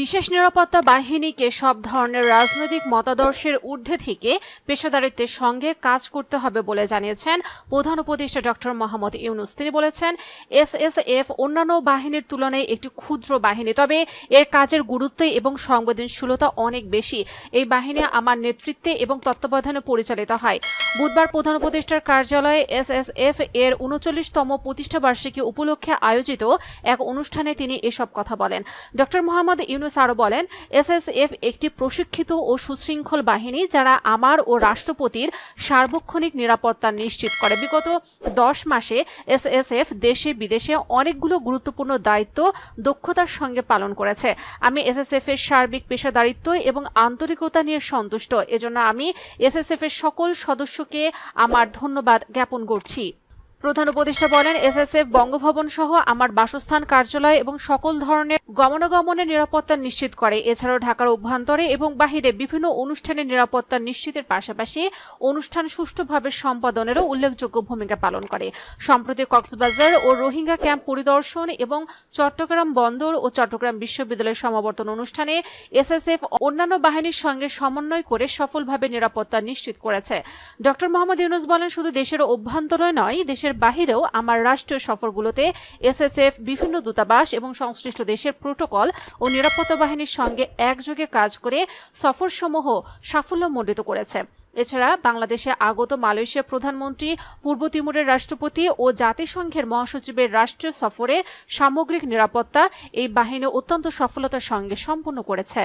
বিশেষ নিরাপত্তা বাহিনীকে সব ধরনের রাজনৈতিক মতাদর্শের ঊর্ধ্বে থেকে পেশাদারিত্বের সঙ্গে কাজ করতে হবে বলে জানিয়েছেন প্রধান উপদেষ্টা ডক্টর মোহাম্মদ ইউনূস। তিনি বলেছেন, এসএসএফ অন্যান্য বাহিনীর তুলনায় একটি ক্ষুদ্র বাহিনী, তবে এর কাজের গুরুত্ব এবং সংবেদনশীলতা অনেক বেশি। এই বাহিনী আমার নেতৃত্বে এবং তত্ত্বাবধানে পরিচালিত হয়। বুধবার প্রধান উপদেষ্টার কার্যালয়ে এসএসএফ এর ৩৯তম প্রতিষ্ঠাবার্ষিকী উপলক্ষে আয়োজিত এক অনুষ্ঠানে তিনি এসব কথা বলেন। ডক্টর মোহাম্মদ ইউনূস আরও বলেন, এসএসএফ একটি প্রশিক্ষিত ও সুশৃঙ্খল বাহিনী যারা আমার ও রাষ্ট্রপতির সার্বক্ষণিক নিরাপত্তা নিশ্চিত করে। বিগত ১০ মাসে এসএসএফ দেশে বিদেশে অনেকগুলো গুরুত্বপূর্ণ দায়িত্ব দক্ষতার সঙ্গে পালন করেছে। আমি এসএসএফ এর সার্বিক পেশাদারিত্ব এবং আন্তরিকতা নিয়ে সন্তুষ্ট। এজন্য আমি এসএসএফ এর সকল সদস্যকে আমার ধন্যবাদ জ্ঞাপন করছি। প্রধান উপদেষ্টা বলেন, এসএসএফ বঙ্গভবন সহ আমার বাসস্থান, কার্যালয় এবং সকল ধরনের গমনাগমনের নিরাপত্তা নিশ্চিত করে। এছাড়াও ঢাকার অভ্যন্তরে এবং বাহিরে বিভিন্ন অনুষ্ঠানের নিরাপত্তা নিশ্চিতের পাশাপাশি অনুষ্ঠান সুষ্ঠুভাবে সম্পাদনেরও উল্লেখযোগ্য ভূমিকা পালন করে। সম্প্রতি কক্সবাজার ও রোহিঙ্গা ক্যাম্প পরিদর্শন এবং চট্টগ্রাম বন্দর ও চট্টগ্রাম বিশ্ববিদ্যালয়ের সমাবর্তন অনুষ্ঠানে এসএসএফ অন্যান্য বাহিনীর সঙ্গে সমন্বয় করে সফলভাবে নিরাপত্তা নিশ্চিত করেছে। ডক্টর মোহাম্মদ ইউনূস বলেন, শুধু দেশের অভ্যন্তরে নয়, দেশের বাহিরেও আমার রাষ্ট্রীয় সফরগুলোতে এসএসএফ বিভিন্ন দূতাবাস এবং সংশ্লিষ্ট দেশের প্রোটোকল ও নিরাপত্তা বাহিনীর সঙ্গে একযোগে কাজ করে সফরসমূহ সাফল্যমণ্ডিত করেছে। এছাড়া বাংলাদেশে আগত মালয়েশিয়ার প্রধানমন্ত্রী, পূর্ব তিমুরের রাষ্ট্রপতি ও জাতিসংঘের মহাসচিবের রাষ্ট্রীয় সফরে সামগ্রিক নিরাপত্তা এই বাহিনী অত্যন্ত সফলতার সঙ্গে সম্পন্ন করেছে।